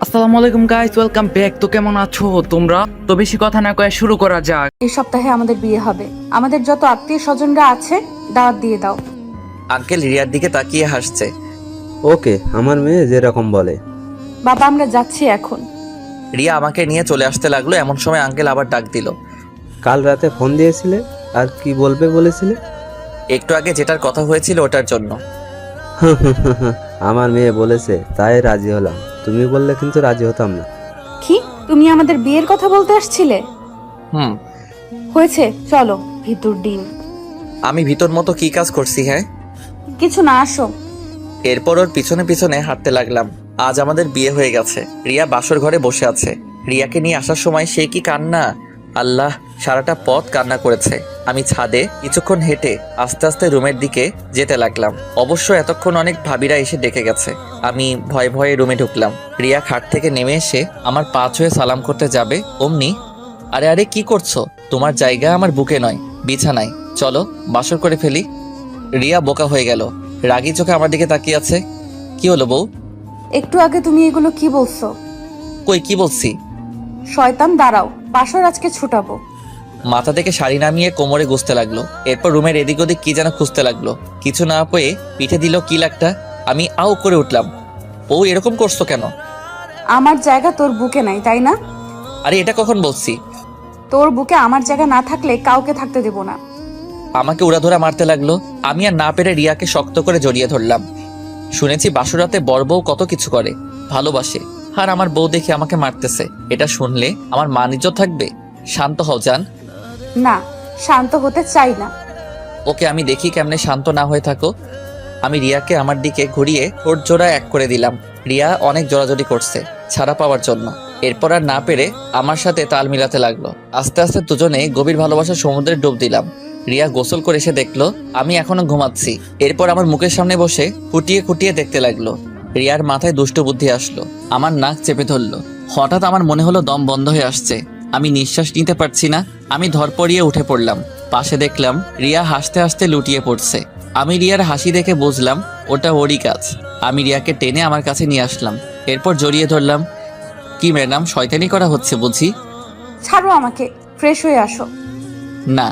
আসসালামু আলাইকুম guys, welcome back. তো কেমন আছো তোমরা? তো বেশি কথা না কয়ে শুরু করা যাক। এই সপ্তাহে আমাদের বিয়ে হবে। আমাদের যত আত্মীয় স্বজনরা আছে দাওয়াত দিয়ে দাও। আঙ্কেল রিয়ার দিকে তাকিয়ে হাসছে। ওকে, আমার মেয়ে যেরকম বলে। বাবা আমরা যাচ্ছি এখন। রিয়া আমাকে নিয়ে চলে আসতে লাগলো। এমন সময় আঙ্কেল আবার ডাক দিল। কাল রাতে ফোন দিয়েছিলে, আর কি বলবে বলেছিলে? একটু আগে যেটার কথা হয়েছিল ওটার জন্য। আমার মেয়ে বলেছে তাই রাজি হলাম, তুমি বললে কিন্তু রাজি হতাম না। কি তুমি আমাদের বিয়ের কথা বলতে আসছিলে? হুম। হয়েছে, চলো ভিতর ডিম। আমি ভিতর মতো কি কাজ করছি? হ্যাঁ, কিছু না, আসো। এরপর ওর পিছনে পিছনে হাঁটতে লাগলাম। আজ আমাদের বিয়ে হয়ে গেছে। রিয়া বাসর ঘরে বসে আছে। রিয়াকে নিয়ে আসার সময় সে কি কান্না! আল্লাহ, সারাটা পথ কান্না করেছে। আমি ছাদে কিছুক্ষণ হেঁটে আস্তে আস্তে রুমের দিকে যেতে লাগলাম। অবশ্য এতক্ষণ অনেক ভাবিরা এসে ডেকে গেছে। আমি ভয়ে ভয়ে রুমে ঢুকলাম। রিয়া খাট থেকে নেমে এসে আমার পা ছুঁয়ে সালাম করতে যাবে অমনি, আরে আরে কি করছো? তোমার জায়গা আমার বুকে নয়, বিছানায়। চলো বাসর করে ফেলি। রিয়া বোকা হয়ে গেল, রাগী চোখে আমার দিকে তাকিয়ে আছে। কি হলো বউ? একটু আগে তুমি এগুলো কি বলছো? কই কি বলছি? শয়তান দাঁড়াও, বাসর আজকে ছুটাবো। মাথা থেকে শাড়ি নামিয়ে কোমরে গুছতে লাগলো। এরপর রুমের এদিক ওদিক কি যেন খুঁজতে লাগলো। কিছু না পেয়ে পিঠে দিল কি লাগটা। আমি আউ করে উঠলাম। বউ এরকম করছো কেন? আমার জায়গা তোর বুকে নাই, তাই না? আরে এটা কখন বলছি? তোর বুকে আমার জায়গা না থাকলে কাউকে থাকতে দেব না। আমাকে উড়াধরা মারতে লাগলো। আমি আর না পেরে রিয়াকে শক্ত করে জড়িয়ে ধরলাম। শুনেছি বাসুরাতে বড় বউ কত কিছু করে, ভালোবাসে। আর আমার বউ দেখে আমাকে মারতেছে। এটা শুনলে আমার মান ইজ্জত থাকবে? শান্ত হও জান। না, শান্ত হতে চাই না। ওকে, আমি দেখি কেমনে শান্ত না হয়ে থাকো। আমি রিয়াকে আমার দিকে ঘুরিয়ে ঠোঁট জোড়া এক করে দিলাম। রিয়া অনেক জোরাজোরি করছে ছাড়া পাওয়ার জন্য। এরপর আর না পেরে আমার সাথে তাল মিলাতে লাগলো। আস্তে আস্তে দুজনে গভীর ভালোবাসার সমুদ্রে ডুব দিলাম। রিয়া গোসল করে এসে দেখলো আমি এখনো ঘুমাচ্ছি। এরপর আমার মুখের সামনে বসে খুঁটিয়ে খুঁটিয়ে দেখতে লাগলো। রিয়ার মাথায় দুষ্ট বুদ্ধি আসলো। আমার নাক চেপে ধরলো। হঠাৎ আমার মনে হলো দম বন্ধ হয়ে আসছে। আমি নিঃশ্বাস নিতে পারছি না। আমি ধরপড়িয়ে উঠে পড়লাম। পাশে দেখলাম রিয়া হাসতে হাসতে লুটিয়ে পড়ছে। আমি রিয়ার হাসি দেখে বুঝলাম ওটা ওরই কাজ। আমি রিয়াকে টেনে আমার কাছে নিয়ে আসলাম। এরপর জড়িয়ে ধরলাম। কি ম্যাডাম, শয়তানি করা হচ্ছে বুঝি? ছাড়ো আমাকে, ফ্রেশ হয়ে আসো। না।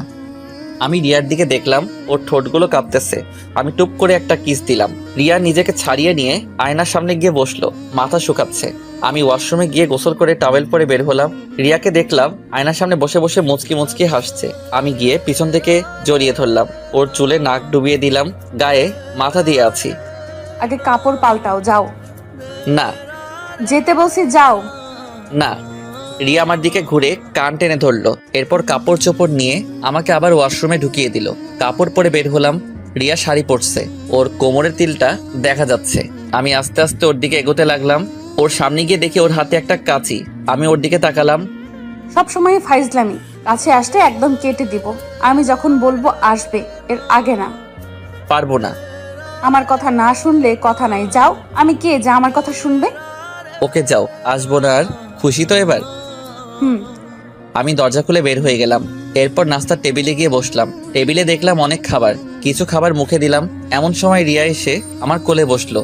আমি রিয়ার দিকে দেখলাম, ওর ঠোঁটগুলো কাঁপতেছে। আমি টুপ করে একটা কিস দিলাম। রিয়া নিজেকে ছাড়িয়ে নিয়ে আয়নার সামনে গিয়ে বসলো, মাথা শুকাচ্ছে। আমি ওয়াশরুমে গিয়ে গোসল করে টাওয়েল পরে বের হলাম। রিয়াকে দেখলাম আয়নার সামনে বসে বসে মুচকি মুচকি হাসছে। আমি গিয়ে পিছন থেকে জড়িয়ে ধরলাম। ওর চুলে নাক ডুবিয়ে দিলাম, গায়ে মাথা দিয়ে আছি। আগে কাপড় পাল্টাও, যাও। না। যেতে বলছি, যাও। না। রিয়া আমার দিকে ঘুরে কান টেনে ধরলো। এরপর কাপড় চোপড় নিয়ে আমাকে আবার ওয়াশরুমে ঢুকিয়ে দিল। কাপড় পরে বের হলাম। রিয়া শাড়ি পরছে, ওর কোমরের তিলটা দেখা যাচ্ছে। আমি আস্তে আস্তে ওর দিকে এগোতে লাগলাম। ওর সামনে গিয়ে দেখি ওর হাতে একটা কাঁচি। আমি ওর দিকে তাকালাম। সব সময় ফাইজলামি, কাছে আসলে একদম কেটে দিব। আমি যখন বলবো আসবে, এর আগে না। পারবো না। আমার কথা না শুনলে কথা নাই, যাও। আমি কে যা আমার কথা শুনবে? ওকে যাও, আসবো না আর। খুশি তো এবার? হুম। আমি দরজা খুলে বের হয়ে গেলাম। এরপর নাস্তার টেবিলে গিয়ে বসলাম। টেবিলে দেখলাম অনেক খাবার। কিছু খাবার মুখে দিলাম। এমন সময় রিয়া এসে আমার কোলে বসলো।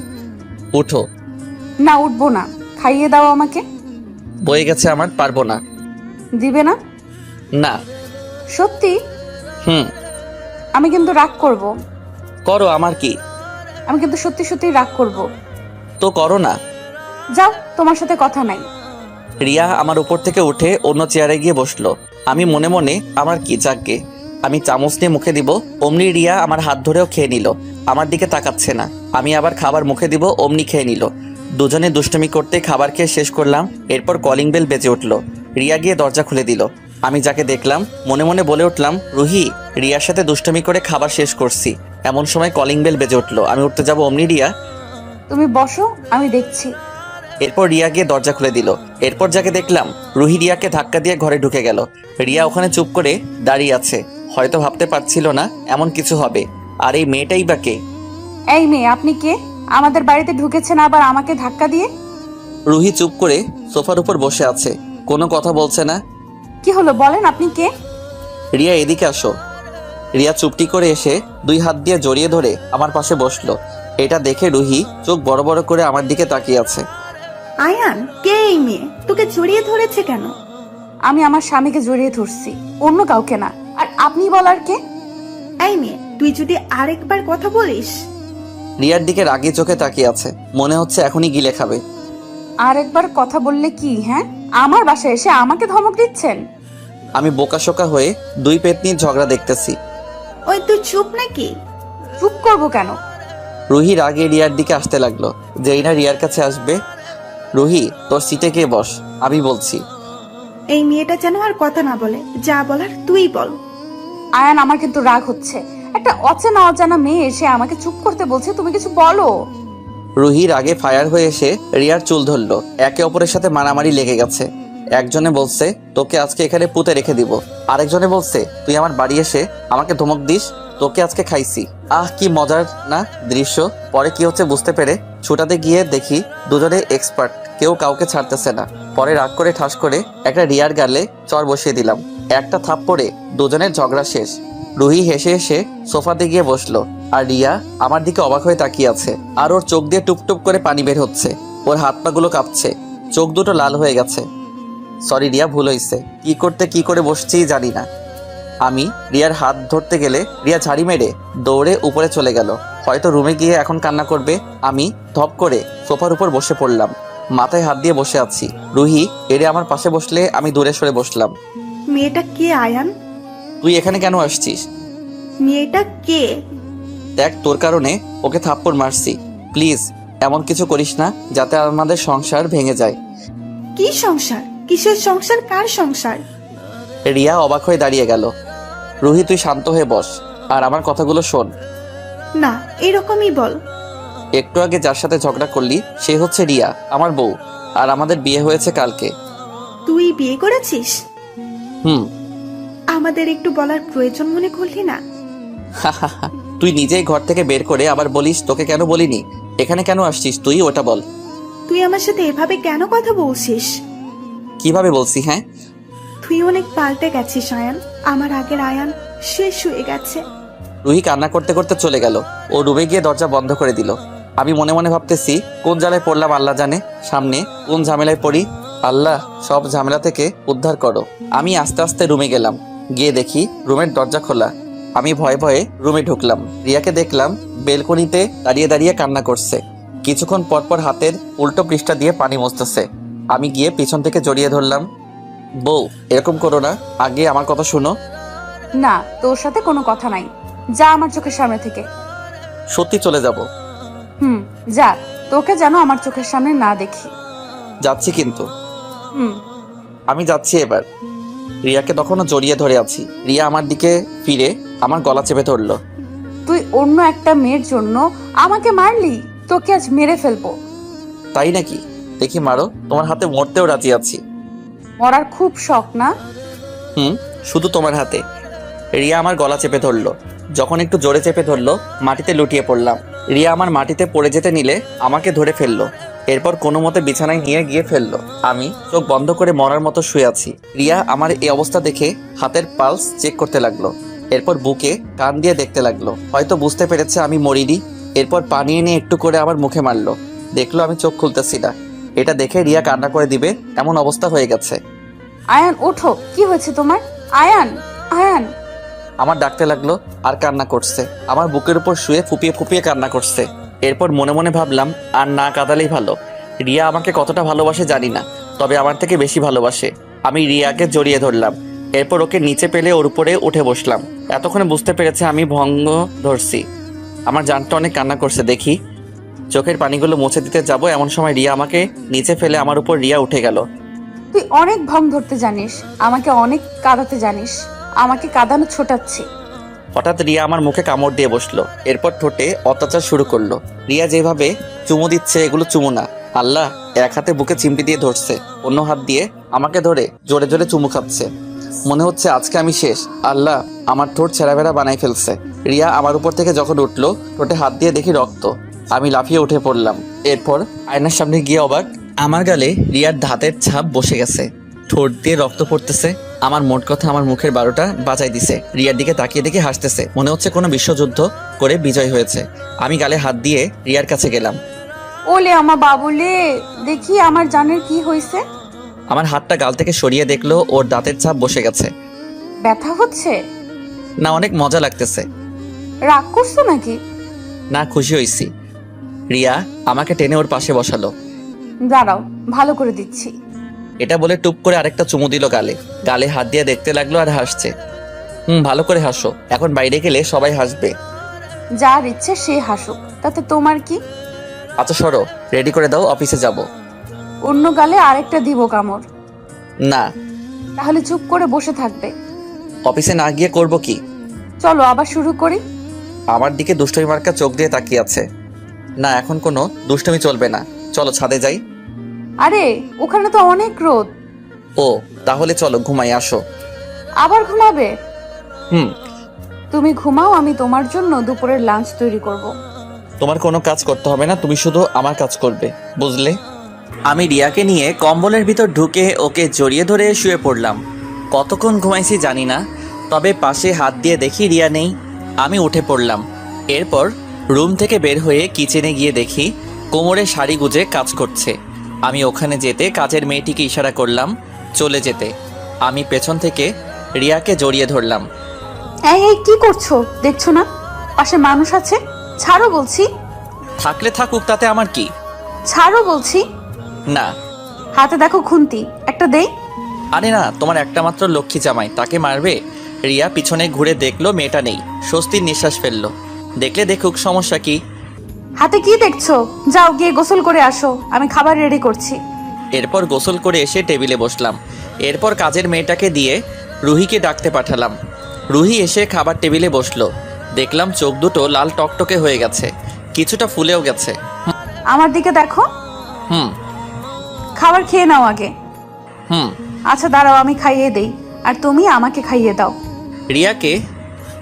উঠো। না, উঠবো না। খাইয়ে দাও আমাকে। বয়ে গেছে আমার, পারবো না। দিবে না? না। সত্যি? হুম। আমি কিন্তু রাগ করব। করো, আমার কি। আমি কিন্তু সত্যি সত্যি রাগ করব। তো করো না। যাও, তোমার সাথে কথা নাই। রিয়া আমার উপর থেকে উঠে অন্য চেয়ারে গিয়ে বসলো। আমি মনে মনে আমার কি যাকগে, আমি চামচ নিয়ে মুখে দিব অমনি রিয়া আমার হাত ধরেও খেয়ে নিল। আমার দিকে তাকাচ্ছে না। আমি আবার খাবার মুখে দিব অমনি খেয়ে নিল। দুজনে দুষ্টুমি করতে খাবার খেয়ে শেষ করলাম। এরপর কলিং বেল বেজে উঠলো। রিয়া গিয়ে দরজা খুলে দিল। আমি যাকে দেখলাম মনে মনে বলে উঠলাম, রুহি, রিয়ার সাথে দুষ্টুমি করে খাবার শেষ করছি। এমন সময় কলিং বেল বেজে উঠলো। আমি উঠতে যাব অমনি রিয়া। তুমি বসো, আমি দেখছি। এরপর রিয়া গিয়ে দরজা খুলে দিল। এরপর যাকে দেখলাম, রুহি রিয়াকে ধাক্কা দিয়ে ঘরে ঢুকে গেল। রিয়া ওখানে চুপ করে দাঁড়িয়ে আছে। হয়তো ভাবতে পারছিল না এমন কিছু হবে। আর এই মেয়েটাই বা কে? এই মেয়ে, আপনি কে? আমাদের বাড়িতে ঢুকেছেন আবার আমাকে ধাক্কা দিয়ে? রুহি চুপ করে সোফার উপর বসে আছে, কোনো কথা বলছে না। কি হলো বলেন, আপনি কে? রিয়া এদিকে আসো। রিয়া চুপটি করে এসে দুই হাত দিয়ে জড়িয়ে ধরে আমার পাশে বসলো। এটা দেখে রুহি চোখ বড় বড় করে আমার দিকে তাকিয়ে আছে। আয়ান, কে এই মেয়ে? তোকে জড়িয়ে ধরেছে কেন? আমি আমার স্বামীকে জড়িয়ে ধরছি, অন্য কাউকে না। আর আপনি বলার কে? এই মেয়ে, তুই যদি আরেকবার কথা বলিস। রিয়ার দিকে রাগি চোখে তাকিয়ে আছে, মনে হচ্ছে এখনই গিলে খাবে। আর একবার কথা বললে কি? হ্যাঁ, আমার বাসায় এসে আমাকে ধমক দিচ্ছেন? আমি বোকাশোকা হয়ে দুই পেতনির ঝগড়া দেখতেছি। ওই তুই চুপ নাকি? চুপ করবো কেন? রুহি রাগে রিয়ার দিকে আসতে লাগলো। যেই না রিয়ার কাছে আসবে, রুহি তোর সিটে গিয়ে বস, আমি বলছি। এই মেয়েটা যেন আর কথা না বলে, যা বলার তুই বল। আয়ান, আমার কিন্তু রাগ হচ্ছে। একটা অচেনা অজানা মেয়ে এসে আমাকে চুপ করতে বলছে, তুমি কিছু বলো। রুহি রাগে ফায়ার হয়ে এসে রিয়ার চুল ধরলো। একে অপরের সাথে মারামারি লেগে গেছে। একজনে বলছে তোকে আজকে এখানে পুঁতে রেখে দিব, আরেকজনে বলছে তুই আমার বাড়ি এসে আমাকে ধমক দিস, তোকে আজকে খাইছি। আহ, কি মজার না দৃশ্য। পরে কি হচ্ছে বুঝতে পেরে ছুটাতে গিয়ে দেখি দুজনে এক্সপার্ট, কেউ কাউকে ছাড়তেছে না। পরে রাগ করে ঠাস করে একটা রিয়ার গালে চর বসিয়ে দিলাম। একটা থাপ্পড়ে দুজনের ঝগড়া শেষ। রুহি হেসে হেসে সোফাতে গিয়ে বসলো, আর রিয়া আমার দিকে অবাক হয়ে তাকিয়ে আছে। আর ওর চোখ দিয়ে টুপটুপ করে পানি বের হচ্ছে, ওর হাত পা গুলো কাঁপছে, চোখ দুটো লাল হয়ে গেছে। সরি রিয়া, ভুল হয়েছে। কি করে বসছি জানি না। আমি রিয়ার হাত ধরতে গেলে রিয়া ঝাড়ি মেরে দৌড়ে উপরে চলে গেল। হয়তো রুমে গিয়ে এখন কান্না করবে। আমি ধপ করে সোফার উপর বসে পড়লাম, মাথায় হাত দিয়ে বসে আছি। রুহি এড়ে আমার পাশে বসলে আমি দূরে সরে বসলাম। মেয়েটা কে আয়ান? তুই এখানে কেন আসছিস? মেয়েটা কে? দেখ, তোর কারণে ওকে থাপ্পড় মারছি। প্লিজ এমন কিছু করিস না যাতে আমাদের সংসার ভেঙে যায়। কি সংসার? কিসের সংসার? কার সংসার? রিয়া অবাক হয়ে দাঁড়িয়ে গেল। রুহি তুই শান্ত হয়ে বস আর আমার কথাগুলো শোন। না, এরকমই বল। একটু আগে যার সাথে ঝগড়া করলি সে হচ্ছে রিয়া, আমার বউ। আর আমাদের বিয়ে হয়েছে কালকে। তুই বিয়ে করেছিস? হুম। আমাদের একটু বলার প্রয়োজন মনে করলি না? তুই নিজেই ঘর থেকে বের করে আবার বলিস তোকে কেন বলিনি। এখানে কেন আসছিস তুই, ওটা বল। তুই আমার সাথে এভাবে কেন কথা বলছিস? কিভাবে বলছি? হ্যাঁ, তুই অনেক পাল্টে গেছিস আয়ান। আমার আগের আয়ান শেষ হয়ে গেছে। রুহি কান্না করতে করতে চলে গেল। ও রুমে গিয়ে দরজা বন্ধ করে দিল। আমি মনে মনে ভাবতেছি কোন জ্বালায় পড়লাম আল্লাহ জানে, সামনে কোন ঝামেলায় পড়ি। আল্লাহ সব ঝামেলা থেকে উদ্ধার করো। আমি আস্তে আস্তে রুমে গেলাম, গিয়ে দেখি রুমের দরজা খোলা। আমি ভয়ে ভয়ে রুমে ঢুকলাম। রিয়াকে দেখলাম বেলকনিতে দাঁড়িয়ে দাঁড়িয়ে কান্না করছে। কিছুক্ষণ পরপর হাতের উল্টো পৃষ্ঠা দিয়ে পানি মুছতেছে। আমি গিয়ে পিছন থেকে জড়িয়ে ধরলাম। বউ, এরকম করো না, আগে আমার কথা শোনো। না, তোর সাথে কোনো কথা নাই, যা আমার চোখের সামনে থেকে। সত্যি চলে যাব। যা, তোকে যেন আমার চোখের সামনে না দেখি। যাচ্ছি কিন্তু। হুম। আমি যাচ্ছি এবার। রিয়াকে তখনও জড়িয়ে ধরে আছি। রিয়া আমার দিকে ফিরে আমার গলা চেপে ধরলো। তুই অন্য একটা মেয়ের জন্য আমাকে মারলি, তোকে আজ মেরে ফেলবো। তাই নাকি? দেখি মারো, তোমার হাতে মরতেও রাজি আছি। মরার খুব শখ না? হুম, শুধু তোমার হাতে। রিয়া আমার গলা চেপে ধরলো। যখন একটু জোরে চেপে ধরলো, মাটিতে লুটিয়ে পড়লাম। রিয়া আমার মাটিতে পড়ে যেতে নিলে আমাকে ধরে ফেললো। এরপর কোনো মতে বিছানায় নিয়ে গিয়ে ফেললো। আমি চোখ বন্ধ করে মরার মতো শুয়ে আছি। রিয়া আমার এই অবস্থা দেখে হাতের পালস চেক করতে লাগলো। এরপর বুকে কান দিয়ে দেখতে লাগলো, হয়তো বুঝতে পেরেছে আমি মরিনি। এরপর পানি এনে একটু করে আমার মুখে মারলো। দেখলো আমি চোখ খুলতেছি না। এটা দেখে রিয়া কান্না করে দিবে এমন অবস্থা হয়ে গেছে। আয়ান, ওঠো, কি হয়েছে তোমার? আয়ান, আয়ান। আমার ডাকতে লাগলো আর কান্না করছে। আমার বুকের উপর শুয়ে ফুপিয়ে ফুপিয়ে কান্না করছে। এরপর মনে মনে ভাবলাম আর না কাঁদালেই ভালো। রিয়া আমাকে কতটা ভালোবাসে জানি না, তবে আমার থেকে বেশি ভালোবাসে। আমি রিয়াকে জড়িয়ে ধরলাম। এরপর ওকে নিচে পেলে ওর উপরে উঠে বসলাম। এতক্ষণে বুঝতে পেরেছে আমি ভঙ্গ ধরছি। আমার জানটা অনেক কান্না করছে। দেখি চোখের পানিগুলো মুছে দিতে যাব, এমন সময় রিয়া আমাকে নিচে ফেলে আমার উপর রিয়া উঠে গেল। তুই অনেক ভং ধরতে জানিস, আমাকে অনেক কাঁদাতে জানিস, আমাকে কাঁদানো ছোটাচ্ছি। হঠাৎ রিয়া আমার মুখে কামড় দিয়ে বসলো। এরপর ঠোঁটে অত্যাচার শুরু করলো। রিয়া যেভাবে চুমু দিচ্ছে এগুলো চুমু না। আল্লাহ, এক হাতে বুকে চিমটি দিয়ে ধরছে, অন্য হাত দিয়ে আমাকে ধরে জোরে জোরে চুমু খাচ্ছে। মনে হচ্ছে আজকে আমি শেষ। আল্লাহ, আমার ঠোঁট ছেঁড়াবেড়া বানাই ফেলছে। রিয়া আমার উপর থেকে যখন উঠলো, ঠোঁটে হাত দিয়ে দেখি রক্ত। আমি লাফিয়ে উঠে পড়লাম। এরপর আয়নার সামনে গিয়ে অবাক, আমার গালে রিয়ার দাঁতের ছাপ বসে গেছে, ঠোঁট দিয়ে রক্ত পড়তেছে। আমার মোট কথা আমার মুখের 12টা বাজাই দিছে। রিয়ার দিকে তাকিয়ে দেখে হাসতেছে, মনে হচ্ছে কোনো বিশ্বযুদ্ধ করে বিজয় হয়েছে। আমি গালে হাত দিয়ে রিয়ার কাছে গেলাম। ওলে আমার বাবুলে, দেখি আমার জানের কি হয়েছে। আমার হাতটা গাল থেকে সরিয়ে দেখলো ওর দাঁতের ছাপ বসে গেছে। ব্যথা হচ্ছে? না, অনেক মজা লাগতেছে। রাগ করছো নাকি? না, খুশি হইছি। রিয়া আমাকে টেনে ওর পাশে বসালো। দাঁড়াও, ভালো করে দিচ্ছি। এটা বলে টুপ করে আরেকটা চুমু দিল গালে। গালে হাত দিয়ে দেখতে লাগলো আর হাসছে। ভালো করে হাসো, এখন বাইরে গেলে সবাই হাসবে। যার ইচ্ছে সে হাসুক, তাতে তোমার কি? আচ্ছা সরো, রেডি করে দাও, অফিসে যাব। অন্য গালে আরেকটা দিব কামড়। না, তাহলে চুপ করে বসে থাকবে। অফিসে না গিয়ে করব কি? চলো আবার শুরু করি। আমার দিকে দুষ্টমি মার্কা চোখ দিয়ে তাকিয়ে আছে। না, এখন কোনো দুষ্টমি চলবে না, চলো ছাদে যাই। আরে ওখানে তো অনেক রোদ। ও, তাহলে চলো ঘুমাই, আসো। আবার ঘুমাবে? হুম। তুমি ঘুমাও, আমি তোমার জন্য দুপুরের লাঞ্চ তৈরি করব। তোমার কোনো কাজ করতে হবে না, তুমি শুধু আমার কাজ করবে, বুঝলে? আমি রিয়াকে নিয়ে কম্বলের ভিতর ঢুকে ওকে জড়িয়ে ধরে শুয়ে পড়লাম। কতক্ষণ ঘুমাইছি জানি না, তবে পাশে হাত দিয়ে দেখি রিয়া নেই। আমি উঠে পড়লাম। এরপর রুম থেকে বের হয়ে কিচেনে গিয়ে দেখি কোমরে শাড়ি গুজে কাজ করছে। আমি ওখানে যেতে কাজের মেয়েটিকে ইশারা করলাম চলে যেতে। আমি পেছন থেকে রিয়াকে জড়িয়ে ধরলাম। এই এই কি করছো, দেখছো না পাশে মানুষ আছে? ছাড়ো বলছি। থাকলে থাকুক, তাতে আমার কি? ছাড়ো বলছি। না। হাতে দেখো খুন্তি, একটা দেই। আরে না, তোমার একটা মাত্র লক্ষ্মী জামাই, তাকে মারবে? রিয়া পিছনে ঘুরে দেখলো মেয়েটা নেই, স্বস্তির নিঃশ্বাস ফেললো। দেখলে দেখুক, সমস্যা কি? হাতে কি দেখছো? যাও গিয়ে গোসল করে আসো, আমি খাবার রেডি করছি। এরপর গোসল করে এসে টেবিলে বসলাম। এরপর কাজের মেয়েটাকে দিয়ে রুহিকে ডাকতে পাঠালাম। রুহি এসে খাবার টেবিলে বসলো। দেখলাম চোখ দুটো লাল টকটকে হয়ে গেছে, কিছুটা ফুলেও গেছে। আমার দিকে দেখো। হুম। খাবার খেয়ে নাও আগে। হুম। আচ্ছা দাঁড়াও, আমি খাইয়ে দেই, আর তুমি আমাকে খাইয়ে দাও। রিয়াকে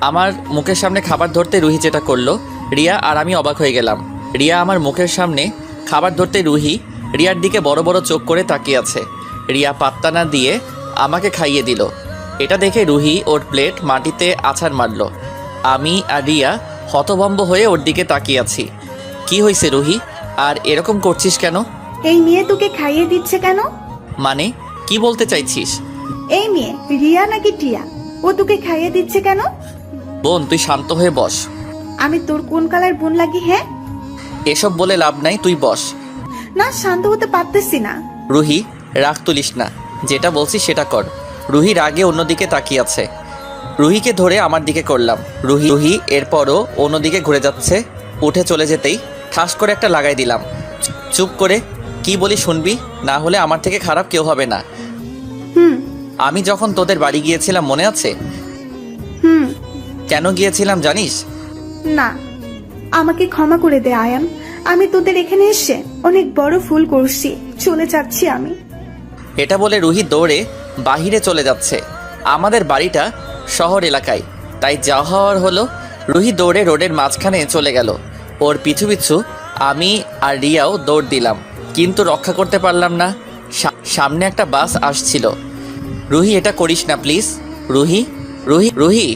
আমার মুখের সামনে খাবার ধরতে রুহি যেটা করলো, রিয়া আর আমি অবাক হয়ে গেলাম। রিয়া আমার মুখের সামনে খাবার ধরতে রুহি রিয়ার দিকে বড় বড় চোখ করে তাকিয়ে আছে। রিয়া পাত্তা না দিয়ে আমাকে খাইয়ে দিল। এটা দেখে রুহি ওর প্লেট মাটিতে আছাড় মারল। আমি আর রিয়া হতভম্ব হয়ে ওর দিকে তাকিয়ে আছি। কি হয়েছে রুহি, আর এরকম করছিস কেন? এই মেয়ে তোকে খাইয়ে দিচ্ছে কেন? মানে কি বলতে চাইছিস? এই মেয়ে রিয়া নাকি টিয়া, ও তোকে খাইয়ে দিচ্ছে কেন? বোন, তুই শান্ত হয়ে বস। আমি তোর কোন কালার বোন লাগি? হ্যাঁ, এসব বলে লাভ নাই, তুই বস। না শান্ত হতে পারতেছি না। রুহি, রাগ তুলিস না, যেটা বলছি সেটা কর। রুহি রাগে অন্যদিকে তাকিয়ে আছে। রুহিকে ধরে আমার দিকে করলাম। রুহি এরপরও অন্যদিকে ঘুরে যাচ্ছে। উঠে চলে যেতেই ঠাস করে একটা লাগাই দিলাম। চুপ করে, কি বলি শুনবি, না হলে আমার থেকে খারাপ কেউ হবে না। হুম আমি যখন তোদের বাড়ি গিয়েছিলাম মনে আছে? হুম। কেন গিয়েছিলাম জানিস? না, আমাকে ক্ষমা করে দে আয়ান। আমি তোদের এখানে এসে অনেক বড় ভুল করছি, চলে যাচ্ছি আমি। এটা বলে রুহি দৌড়ে বাহিরে চলে যাচ্ছে। আমাদের বাড়িটা শহর এলাকায়, তাই যা হওয়ার হলো। রুহি দৌড়ে রোডের মাঝখানে চলে গেল। ওর পিছু পিছু আমি আর রিয়াও দৌড় দিলাম, কিন্তু রক্ষা করতে পারলাম না। সামনে একটা বাস আসছিল। রুহি, এটা করিস না প্লিজ। রুহি রুহি রুহি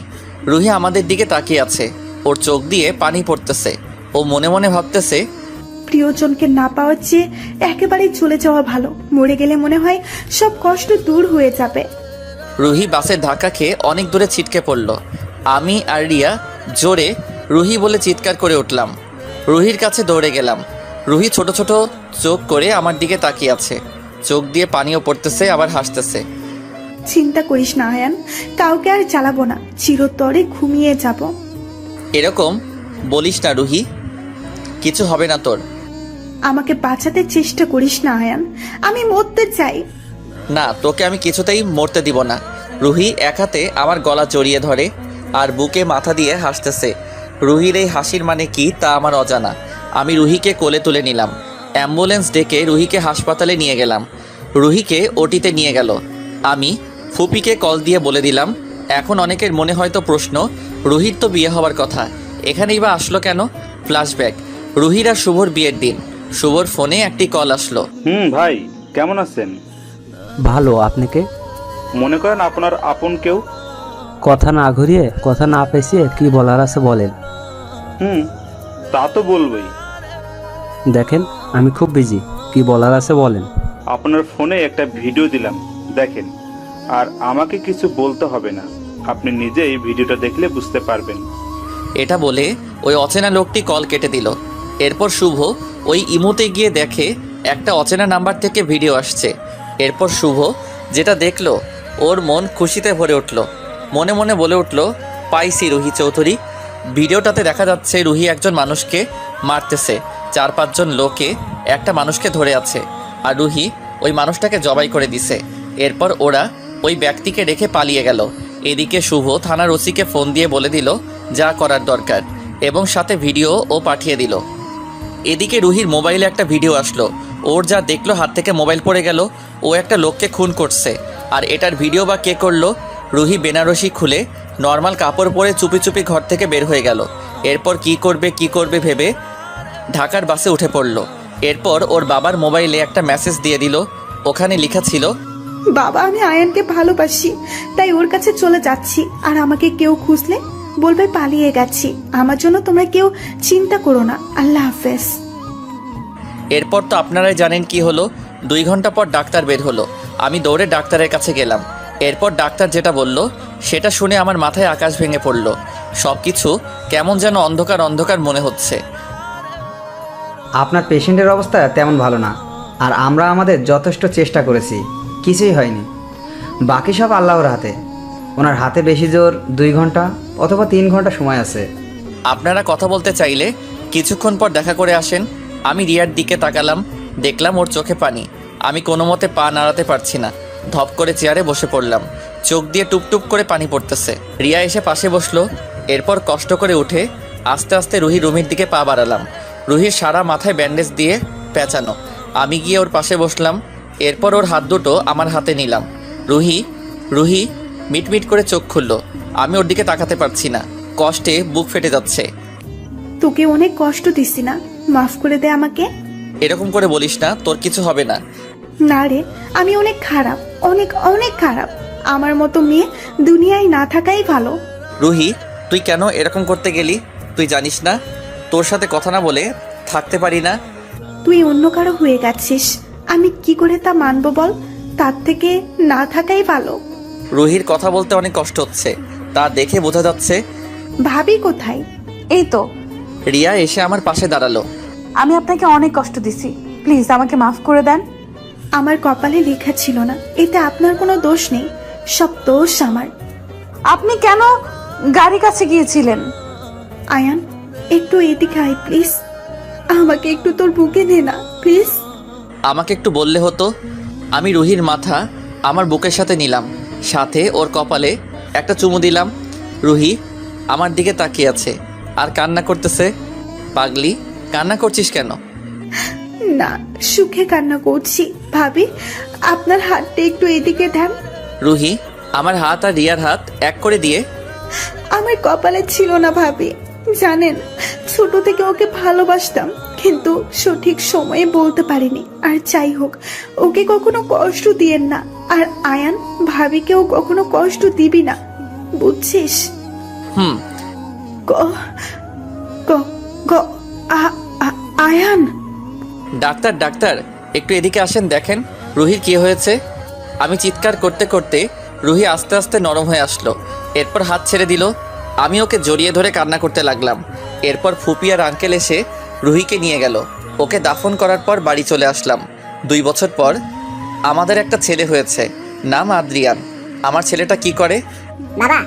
রুহি আমাদের দিকে তাকিয়ে আছে। ওর চোখ দিয়ে পানি পড়তেছে। ও মনে মনে ভাবতেছে, প্রিয়জনকে না পাওয়ার চেয়ে একেবারেই চলে যাওয়া ভালো। মরে গেলে মনে হয় সব কষ্ট দূর হয়ে যাবে। রুহি বাসের ধাক্কা খেয়ে অনেক দূরে ছিটকে পড়ল। আমি আর রিয়া জোরে রুহি বলে চিৎকার করে উঠলাম। রুহির কাছে দৌড়ে গেলাম। রুহি ছোট ছোট চোখ করে আমার দিকে তাকিয়ে আছে। চোখ দিয়ে পানিও পড়তেছে, আবার হাসতেছে। চিন্তা করিস না আয়ান, কাউকে আর জ্বালাবো না, চিরতরে ঘুমিয়ে যাব। এরকম বলিস না রুহি, কিছু হবে না তোর। আমাকে বাঁচাতে চেষ্টা করিস না আয়ান, আমি মরতে চাই। না, তোকে আমি কিছুতেই মরতে দিব না। রুহি এক হাতে আমার গলা জড়িয়ে ধরে আর বুকে মাথা দিয়ে হাসতেছে। রুহির এই হাসির মানে কি তা আমার অজানা। আমি রুহিকে কোলে তুলে নিলাম। অ্যাম্বুলেন্স ডেকে রুহিকে হাসপাতালে নিয়ে গেলাম। রুহিকে ওটিতে নিয়ে গেল। আমি ফুপিকে কল দিয়ে বলে দিলাম, এখন অনেকের মনে হয়তো প্রশ্ন, রুহির তো বিয়ে হওয়ার কথা, এখানেই বা আসলো কেন? ফ্ল্যাশব্যাক, রুহির আর শুভর বিয়ের দিন। শুভর ফোনে একটি কল আসলো। ভাই কেমন আছেন? ভালো, আপনি কে? মনে করেন আপনার আপন কেউ। কথা না ঘুরিয়ে, কথা না পেঁচিয়ে কি বলার আছে বলেন। তা তো বলবই। দেখেন আমি খুব বিজি, কি বলার আছে বলেন। আপনার ফোনে একটা ভিডিও দিলাম, দেখেন। আর আমাকে কিছু বলতে হবে না, আপনি নিজেই ভিডিওটা দেখলে বুঝতে পারবেন। এটা বলে ওই অচেনা লোকটি কল কেটে দিল। এরপর শুভ ওই ইমোতে গিয়ে দেখে একটা অচেনা নাম্বার থেকে ভিডিও আসছে। এরপর শুভ যেটা দেখলো ওর মন খুশিতে ভরে উঠল। মনে মনে বলে উঠল, পাইছি রুহি চৌধুরী। ভিডিওটাতে দেখা যাচ্ছে রুহি একজন মানুষকে মারতেছে, 4-5 জন লোকে একটা মানুষকে ধরে আছে, আর রুহি ওই মানুষটাকে জবাই করে দিছে। এরপর ওরা ওই ব্যক্তিকে রেখে পালিয়ে গেল। এদিকে শুভ থানার ওসিকে ফোন দিয়ে বলে দিল যা করার দরকার, এবং সাথে ভিডিও ও পাঠিয়ে দিল। এদিকে রুহির মোবাইলে একটা ভিডিও আসলো। ওর যা দেখলো হাত থেকে মোবাইল পড়ে গেল। ও একটা লোককে খুন করছে, আর এটার ভিডিও বা কে করলো? রুহি বেনারসি খুলে নর্মাল কাপড় পরে চুপি চুপি ঘর থেকে বের হয়ে গেল। এরপর কি করবে ভেবে ঢাকার বাসে উঠে পড়ল। এরপর ওর বাবার মোবাইলে একটা মেসেজ দিয়ে দিল। ওখানে লেখা ছিল, বাবা আমি আয়ানকে ভালোবাসি, তাই ওর কাছে চলে যাচ্ছি। আর আমাকে কেউ খুঁজলে বলবে পালিয়ে গেছি। আমার জন্য তোমরা কেউ চিন্তা করো না। আল্লাহ হাফেজ। এরপর তো আপনারাই জানেন কি হলো। 2 ঘন্টা পর ডাক্তার বের হলো। আমি দৌড়ে ডাক্তারের কাছে গেলাম। এরপর ডাক্তার যেটা বলল সেটা শুনে আমার মাথায় আকাশ ভেঙে পড়ল। সব কিছু কেমন যেন অন্ধকার অন্ধকার মনে হচ্ছে। আপনার পেশেন্টের অবস্থা তেমন ভালো না, আর আমরা আমাদের যথেষ্ট চেষ্টা করেছি, কিছুই হয়নি। বাকি সব আল্লাহর হাতে। ওনার হাতে বেশি জোর 2 ঘন্টা অথবা 3 ঘন্টা সময় আছে। আপনারা কথা বলতে চাইলে কিছুক্ষণ পর দেখা করে আসেন। আমি রিয়ার দিকে তাকালাম, দেখলাম ওর চোখে পানি। আমি কোনো মতে পা নাড়াতে পারছি না। ধপ করে চেয়ারে বসে পড়লাম। চোখ দিয়ে টুপটুপ করে পানি পড়তেছে। রিয়া এসে পাশে বসলো। এরপর কষ্ট করে উঠে আস্তে আস্তে রুহি রুমির দিকে পা বাড়ালাম। রুহির সারা মাথায় ব্যান্ডেজ দিয়ে পেঁচানো। আমি গিয়ে ওর পাশে বসলাম। এরপর ওর হাত দুটো আমার হাতে নিলাম। রুহি রুহি মিটমিট করে চোখ খুলল। আমি ওর দিকে তাকাতে পারছি না, কষ্টে বুক ফেটে যাচ্ছে। তোকে অনেক কষ্ট দিছি না, মাফ করে দে আমাকে। এরকম করে বলিস না, তোর কিছু হবে না। না রে, আমি অনেক খারাপ, অনেক অনেক খারাপ। আমার মতো মেয়ে দুনিয়ায় না থাকাই ভালো। রুহি তুই কেন এরকম করতে গেলি? তুই জানিস না তোর সাথে কথা না বলে থাকতে পারি না। তুই অন্য কারো হয়ে গেছিস, আমি কি করে তা মানবো বল? তার থেকে না থাকাই ভালো। রুহির কথা বলতে অনেক কষ্ট হচ্ছে, তা দেখে বোঝা যাচ্ছে। ভাবি কোথায়? এই তো। রিয়া এসে আমার পাশে দাঁড়ালো। আমি আপনাকে অনেক কষ্ট দিছি, প্লিজ আমাকে মাফ করে দেন। আমার কপালে লেখা ছিল না, এতে আপনার কোনো দোষ নেই, সব দোষ আমার। আপনি কেন গাড়ির কাছে গিয়েছিলেন? আয়ান একটু এদিকে আয় প্লিজ, আমাকে একটু তোর বুকে নে না প্লিজ। আমাকে একটু বললে হতো। আমি রুহির মাথা আমার বুকের সাথে নিলাম, সাথে ওর কপালে একটা চুমু দিলাম। রুহি আমার দিকে তাকিয়ে আছে আর কান্না করতেছে। পাগলি, কান্না করছিস কেন? না, সুখে কান্না করছি। ভাবি আপনার হাতটা একটু এদিকে দেন। রুহি আমার হাত আর রিয়ার হাত এক করে দিয়ে, আমার কপালে ছিল না ভাবি, জানেন ছোট থেকে ওকে ভালোবাসতাম, কিন্তু সঠিক সময়ে বলতে পারিনি। আর যাই হোক, ওকে কখনো কষ্ট দিয়েন না। আর আয়ান ভাবিকেও কখনো কষ্ট দিবি না, বুঝছিস? হুম। গ গ গ আয়ান। ডাক্তার ডাক্তার একটু এদিকে আসেন, দেখেন রুহির কি হয়েছে। আমি চিৎকার করতে করতে রুহি আস্তে আস্তে নরম হয়ে আসলো। এরপর হাত ছেড়ে দিল। আমি ওকে জড়িয়ে ধরে কান্না করতে লাগলাম। এরপর ফুপি আর আঙ্কেল এসে রুহিকে নিয়ে গেল। ওকে দাফন করার পর বাড়ি চলে আসলাম। 2 বছর পর আমাদের একটা ছেলে হয়েছে, নাম আদ্রিয়ান। আমার ছেলেটা কি করে? বাবা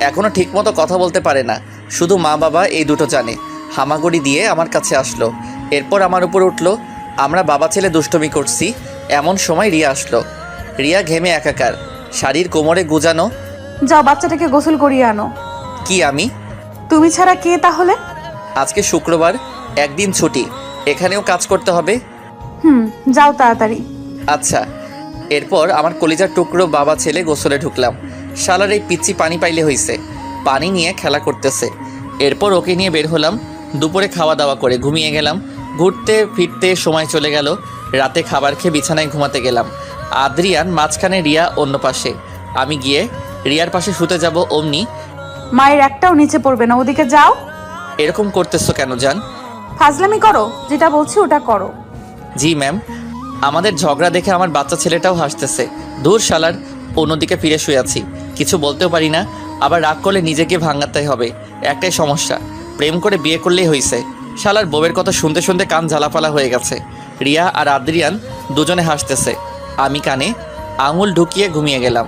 এখনো ঠিকমতো কথা বলতে পারে না, শুধু মা বাবা এই দুটো জানে। হামাগুড়ি দিয়ে আমার কাছে আসলো। এরপর আমার উপর উঠলো। আমরা বাবা ছেলে দুষ্টমি করছি, এমন সময় রিয়া আসলো। রিয়া ঘেমে একাকার, শাড়ির কোমরে গুজানো। যাও বাচ্চাটাকে গোসল করিয়ে আনো। কি আমি? তুমি ছাড়া কে তাহলে? আজকে শুক্রবার, একদিন ছুটি, এখানেও কাজ করতে হবে। যাও তাড়াতাড়ি। আচ্ছা। এরপর আমার কলিজার টুকরো বাবা ছেলে গোসলে ঢুকলাম। শালার এই পিচ্ছি পানি পাইলে হইছে, পানি নিয়ে খেলা করতেছে। এরপর ওকে নিয়ে বের হলাম। দুপুরে খাওয়া দাওয়া করে ঘুমিয়ে গেলাম। ঘুরতে ফিরতে সময় চলে গেল। রাতে খাবার খেয়ে বিছানায় ঘুমাতে গেলাম। আদ্রিয়ান মাঝখানে, রিয়া অন্য পাশে। আমি গিয়ে রিয়ার পাশে শুতে যাব, অমনি মায়ের একটাও নিচে পড়বে না, ওদিকে যাও। এরকম করতেছো কেন জান? ফাজলামি করো, যেটা বলছি ওটা করো। জি ম্যাম। আমাদের ঝগড়া দেখে আমার বাচ্চা ছেলেটাও হাসতেছে। দূর শালার, অন্যদিকে ফিরে শুয়ে আছি, কিছু বলতেও পারি না। আবার রাগ করলে নিজেকে ভাঙাতে হবে, একটাই সমস্যা, প্রেম করে বিয়ে করলেই হয়েছে। শালার বউয়ের কথা শুনতে শুনতে কান ঝালাপালা হয়ে গেছে। রিয়া আর আদ্রিয়ান দুজনে হাসতেছে, আমি কানে আঙুল ঢুকিয়ে ঘুমিয়ে গেলাম।